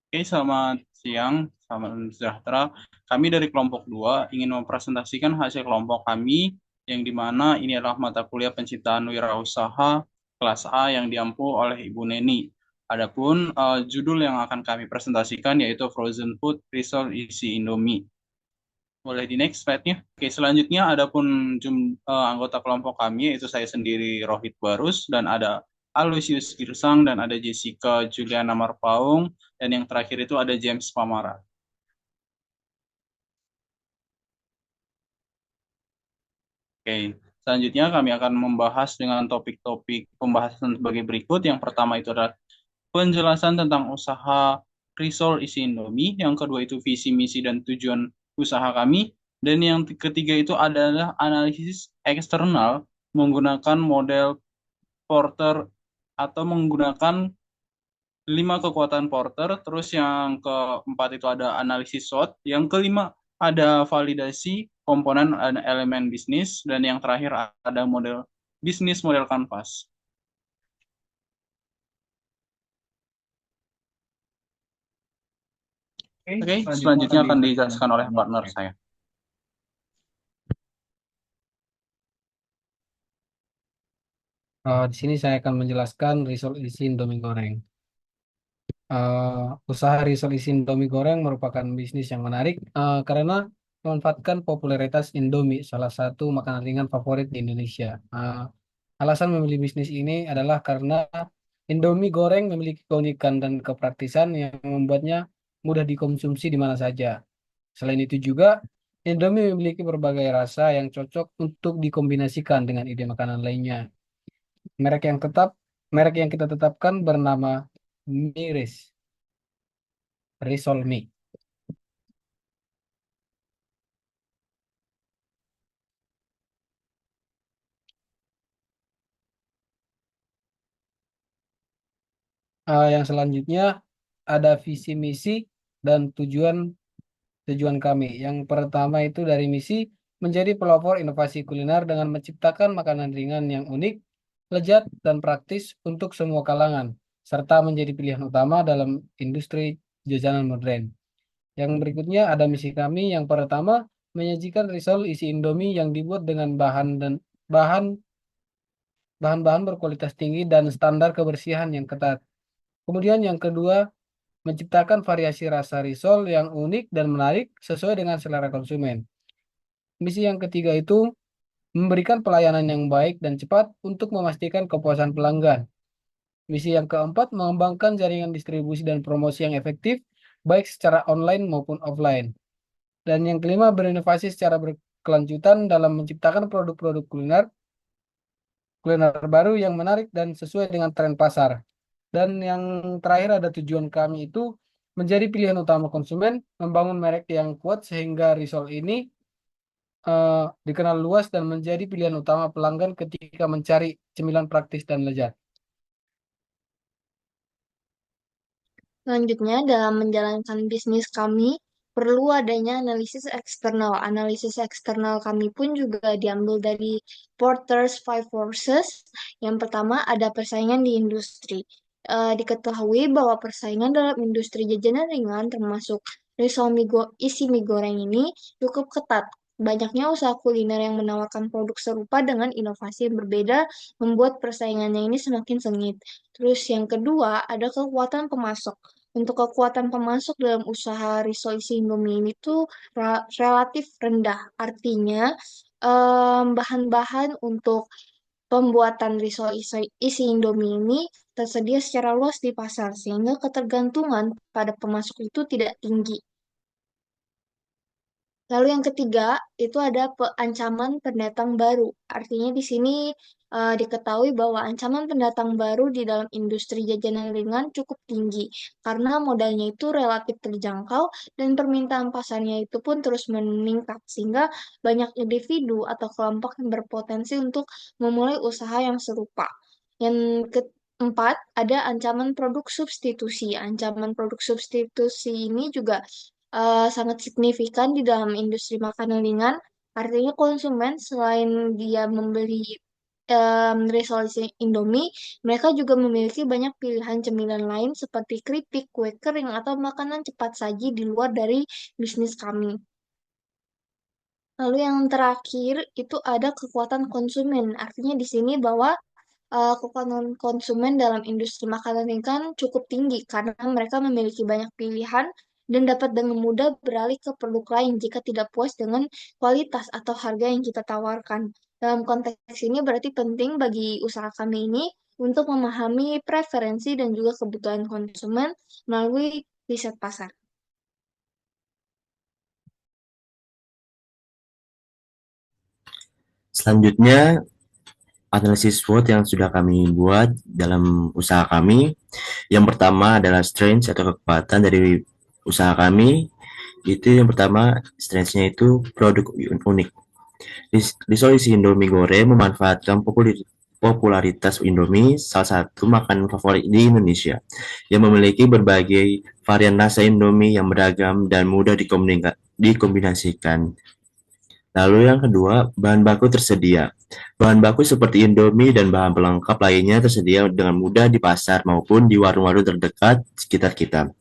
Oke, selamat siang, selamat sejahtera. Kami dari kelompok 2 ingin mempresentasikan hasil kelompok kami yang di mana ini adalah mata kuliah penciptaan wirausaha kelas A yang diampu oleh Ibu Neni. Adapun judul yang akan kami presentasikan yaitu Frozen Food Result isi Indomie. Boleh di next slide-nya. Oke, selanjutnya adapun anggota kelompok kami yaitu saya sendiri Rohit Barus dan ada Aloysius Girsang dan ada Jessica Juliana Marpaung dan yang terakhir itu ada James Pamara. Oke, selanjutnya kami akan membahas dengan topik-topik pembahasan sebagai berikut. Yang pertama itu adalah penjelasan tentang usaha risol isi Indomie. Yang kedua itu visi, misi, dan tujuan usaha kami. Dan yang ketiga itu adalah analisis eksternal menggunakan model Porter atau menggunakan 5 kekuatan Porter. Terus yang keempat itu ada analisis SWOT. Yang kelima ada validasi komponen dan elemen bisnis. Dan yang terakhir ada model bisnis model kanvas. Oke, selanjutnya akan dijelaskan oleh partner saya. Di sini saya akan menjelaskan risol isi Indomie goreng. Usaha risol isi Indomie goreng merupakan bisnis yang menarik karena memanfaatkan popularitas Indomie, salah satu makanan ringan favorit di Indonesia. Alasan memilih bisnis ini adalah karena Indomie goreng memiliki keunikan dan kepraktisan yang membuatnya mudah dikonsumsi di mana saja. Selain itu juga, Indomie memiliki berbagai rasa yang cocok untuk dikombinasikan dengan ide makanan lainnya. Merek yang tetap, merek yang kita tetapkan bernama Miris, Risol Mi. Yang selanjutnya ada visi misi dan tujuan tujuan kami. Yang pertama itu dari misi menjadi pelopor inovasi kuliner dengan menciptakan makanan ringan yang unik, lezat dan praktis untuk semua kalangan, serta menjadi pilihan utama dalam industri jajanan modern. Yang berikutnya ada misi kami. Yang pertama menyajikan risol isi Indomie yang dibuat dengan bahan bahan-bahan berkualitas tinggi dan standar kebersihan yang ketat. Kemudian yang kedua, menciptakan variasi rasa risol yang unik dan menarik sesuai dengan selera konsumen. Misi yang ketiga itu memberikan pelayanan yang baik dan cepat untuk memastikan kepuasan pelanggan. Misi yang keempat, mengembangkan jaringan distribusi dan promosi yang efektif, baik secara online maupun offline. Dan yang kelima, berinovasi secara berkelanjutan dalam menciptakan produk-produk kuliner baru yang menarik dan sesuai dengan tren pasar. Dan yang terakhir ada tujuan kami itu menjadi pilihan utama konsumen, membangun merek yang kuat sehingga risol ini dikenal luas dan menjadi pilihan utama pelanggan ketika mencari cemilan praktis dan lezat. Selanjutnya, dalam menjalankan bisnis kami, perlu adanya analisis eksternal. Analisis eksternal kami pun juga diambil dari Porter's Five Forces. Yang pertama, ada persaingan di industri. Diketahui bahwa persaingan dalam industri jajanan ringan, termasuk risol isi mie goreng ini, cukup ketat. Banyaknya usaha kuliner yang menawarkan produk serupa dengan inovasi yang berbeda, membuat persaingannya ini semakin sengit. Terus yang kedua, ada kekuatan pemasok. Untuk kekuatan pemasok dalam usaha risol isi Indomie ini tuh relatif rendah. Artinya, bahan-bahan untuk pembuatan risol isi Indomie ini tersedia secara luas di pasar, sehingga ketergantungan pada pemasok itu tidak tinggi. Lalu yang ketiga, itu ada ancaman pendatang baru. Artinya di sini diketahui bahwa ancaman pendatang baru di dalam industri jajanan ringan cukup tinggi karena modalnya itu relatif terjangkau dan permintaan pasarnya itu pun terus meningkat sehingga banyak individu atau kelompok yang berpotensi untuk memulai usaha yang serupa. Yang keempat, ada ancaman produk substitusi. Ancaman produk substitusi ini juga sangat signifikan di dalam industri makanan ringan. Artinya konsumen selain dia membeli resolusi Indomie, mereka juga memiliki banyak pilihan cemilan lain seperti keripik, kue kering, atau makanan cepat saji di luar dari bisnis kami. Lalu yang terakhir itu ada kekuatan konsumen. Artinya di sini bahwa kekuatan konsumen dalam industri makanan ini kan cukup tinggi karena mereka memiliki banyak pilihan dan dapat dengan mudah beralih ke produk lain jika tidak puas dengan kualitas atau harga yang kita tawarkan. Dalam konteks ini berarti penting bagi usaha kami ini untuk memahami preferensi dan juga kebutuhan konsumen melalui riset pasar. Selanjutnya, analisis SWOT yang sudah kami buat dalam usaha kami. Yang pertama adalah strength atau kekuatan dari usaha kami. Itu yang pertama, strength-nya itu produk unik. Resolusi Indomie goreng memanfaatkan popularitas Indomie, salah satu makanan favorit di Indonesia, yang memiliki berbagai varian rasa Indomie yang beragam dan mudah dikombinasikan. Lalu yang kedua, bahan baku tersedia. Bahan baku seperti Indomie dan bahan pelengkap lainnya tersedia dengan mudah di pasar maupun di warung-warung terdekat sekitar kita,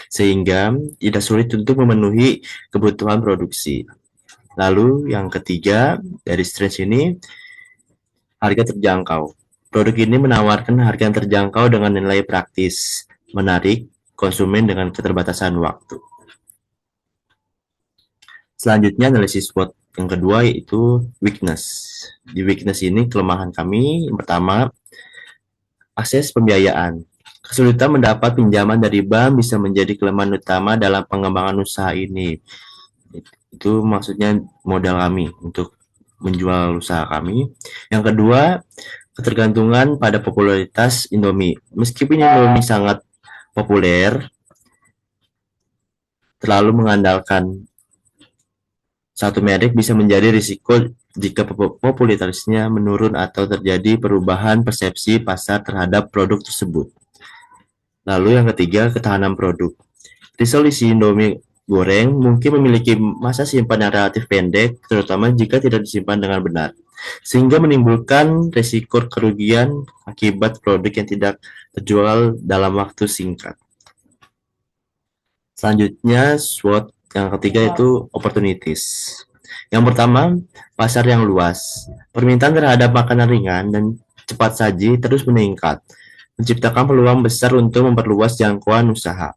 sehingga tidak sulit untuk memenuhi kebutuhan produksi. Lalu yang ketiga, dari strength ini, harga terjangkau. Produk ini menawarkan harga yang terjangkau dengan nilai praktis, menarik konsumen dengan keterbatasan waktu. Selanjutnya analisis SWOT yang kedua yaitu weakness. Di weakness ini kelemahan kami yang pertama, akses pembiayaan. Kesulitan mendapat pinjaman dari bank bisa menjadi kelemahan utama dalam pengembangan usaha ini. Itu maksudnya modal kami untuk menjual usaha kami. Yang kedua, ketergantungan pada popularitas Indomie. Meskipun Indomie sangat populer, terlalu mengandalkan satu merek bisa menjadi risiko jika popularitasnya menurun atau terjadi perubahan persepsi pasar terhadap produk tersebut. Lalu yang ketiga, ketahanan produk. Resolusi Indomie goreng mungkin memiliki masa simpan yang relatif pendek, terutama jika tidak disimpan dengan benar, sehingga menimbulkan risiko kerugian akibat produk yang tidak terjual dalam waktu singkat. Selanjutnya, SWOT yang ketiga itu opportunities. Yang pertama, pasar yang luas. Permintaan terhadap makanan ringan dan cepat saji terus meningkat, menciptakan peluang besar untuk memperluas jangkauan usaha.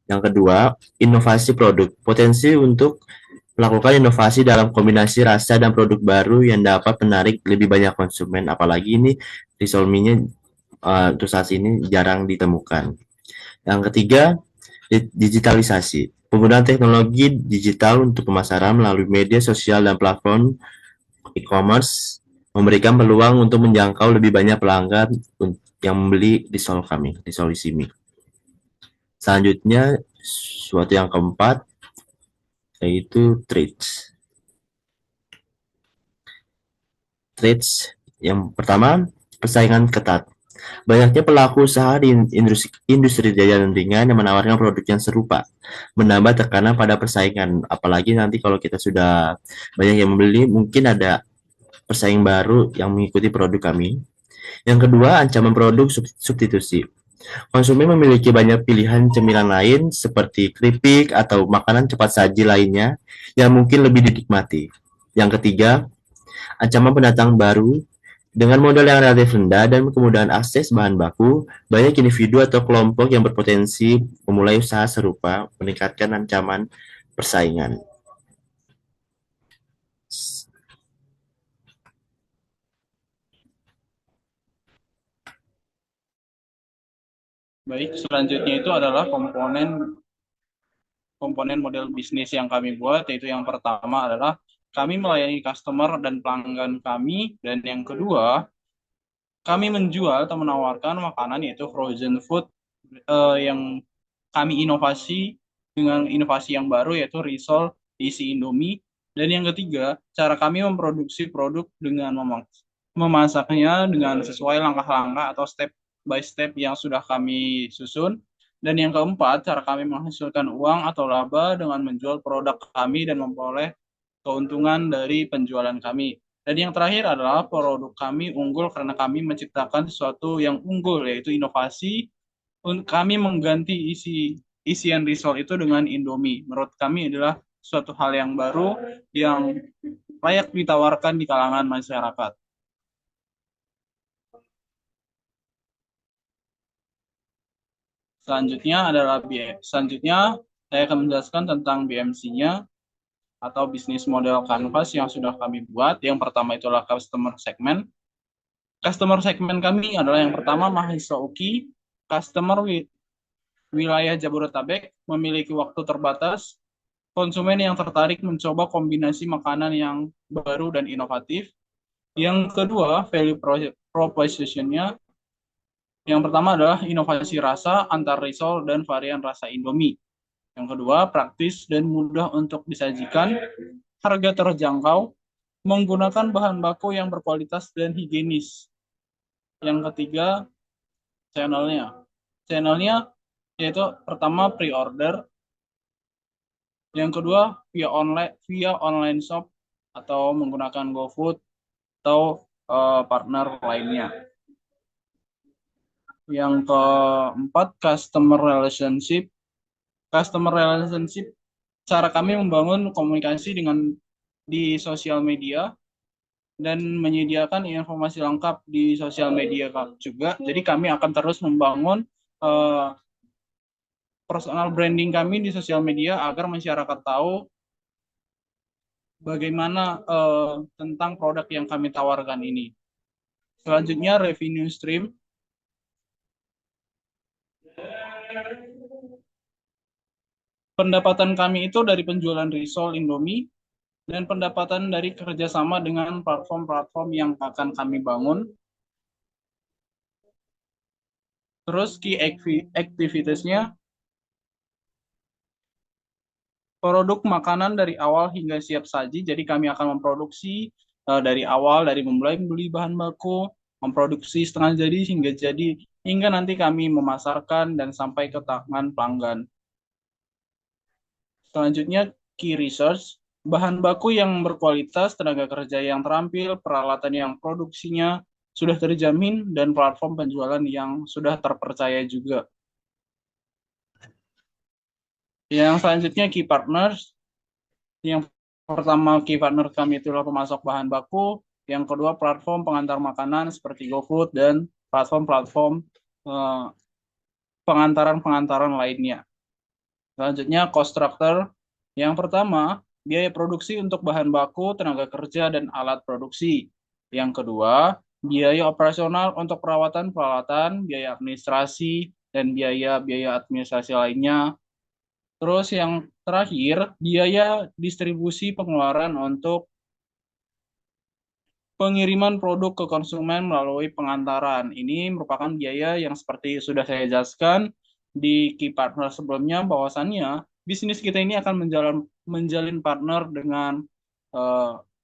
Yang kedua, inovasi produk. Potensi untuk melakukan inovasi dalam kombinasi rasa dan produk baru yang dapat menarik lebih banyak konsumen. Apalagi ini Risolmi-nya untuk saat ini jarang ditemukan. Yang ketiga, digitalisasi. Penggunaan teknologi digital untuk pemasaran melalui media sosial dan platform e-commerce memberikan peluang untuk menjangkau lebih banyak pelanggan yang membeli risol kami, risol Isimi. Selanjutnya, suatu yang keempat, yaitu trades. Trades yang pertama, persaingan ketat. Banyaknya pelaku usaha di industri jajanan ringan yang menawarkan produk yang serupa, menambah tekanan pada persaingan. Apalagi nanti kalau kita sudah banyak yang membeli, mungkin ada persaing baru yang mengikuti produk kami. Yang kedua, ancaman produk substitusi. Konsumen memiliki banyak pilihan cemilan lain seperti keripik atau makanan cepat saji lainnya yang mungkin lebih dinikmati. Yang ketiga, ancaman pendatang baru. Dengan modal yang relatif rendah dan kemudahan akses bahan baku, banyak individu atau kelompok yang berpotensi memulai usaha serupa, meningkatkan ancaman persaingan. Baik, selanjutnya itu adalah komponen model bisnis yang kami buat, yaitu yang pertama adalah kami melayani customer dan pelanggan kami, dan yang kedua, kami menjual atau menawarkan makanan yaitu frozen food yang kami inovasi dengan inovasi yang baru yaitu risol isi Indomie. Dan yang ketiga, cara kami memproduksi produk dengan memasaknya dengan sesuai langkah-langkah atau step by step yang sudah kami susun. Dan yang keempat, cara kami menghasilkan uang atau laba dengan menjual produk kami dan memperoleh keuntungan dari penjualan kami. Dan yang terakhir adalah produk kami unggul karena kami menciptakan sesuatu yang unggul, yaitu inovasi. Kami mengganti isian risol itu dengan Indomie. Menurut kami adalah suatu hal yang baru yang layak ditawarkan di kalangan masyarakat. Selanjutnya saya akan menjelaskan tentang BMC-nya atau bisnis model canvas yang sudah kami buat. Yang pertama itulah customer segment. Customer segment kami adalah yang pertama mahasiswa UKI, customer wilayah Jabodetabek, memiliki waktu terbatas, konsumen yang tertarik mencoba kombinasi makanan yang baru dan inovatif. Yang kedua, value proposition-nya. Yang pertama adalah inovasi rasa antar risol dan varian rasa Indomie. Yang kedua, praktis dan mudah untuk disajikan, harga terjangkau, menggunakan bahan baku yang berkualitas dan higienis. Yang ketiga, channelnya. Channelnya yaitu pertama pre-order, yang kedua via online shop atau menggunakan GoFood atau partner lainnya. Yang keempat, customer relationship. Customer relationship, cara kami membangun komunikasi di sosial media dan menyediakan informasi lengkap di sosial media juga. Jadi kami akan terus membangun personal branding kami di sosial media agar masyarakat tahu bagaimana tentang produk yang kami tawarkan ini. Selanjutnya, revenue stream. Pendapatan kami itu dari penjualan risol Indomie dan pendapatan dari kerjasama dengan platform-platform yang akan kami bangun. Terus key activities-nya, produk makanan dari awal hingga siap saji. Jadi kami akan memproduksi dari awal, dari memulai membeli bahan baku, memproduksi setengah jadi, hingga nanti kami memasarkan dan sampai ke tangan pelanggan. Selanjutnya, key research, bahan baku yang berkualitas, tenaga kerja yang terampil, peralatan yang produksinya sudah terjamin, dan platform penjualan yang sudah terpercaya juga. Yang selanjutnya, key partners. Yang pertama, key partner kami itulah pemasok bahan baku. Yang kedua, platform pengantar makanan seperti GoFood dan platform-platform pengantaran-pengantaran lainnya. Selanjutnya, cost structure. Yang pertama, biaya produksi untuk bahan baku, tenaga kerja, dan alat produksi. Yang kedua, biaya operasional untuk perawatan peralatan, biaya administrasi, dan biaya administrasi lainnya. Terus yang terakhir, biaya distribusi pengeluaran untuk pengiriman produk ke konsumen melalui pengantaran. Ini merupakan biaya yang seperti sudah saya jelaskan di key partner sebelumnya, bahwasannya bisnis kita ini akan menjalin partner dengan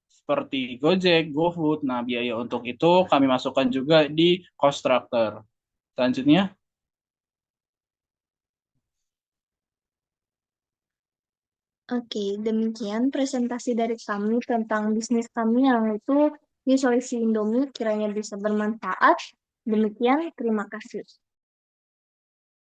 seperti Gojek, GoFood. Nah, biaya untuk itu kami masukkan juga di cost structure. Selanjutnya, Oke, demikian presentasi dari kami tentang bisnis kami yang itu di Solusi Indomie, kiranya bisa bermanfaat. Demikian, terima kasih.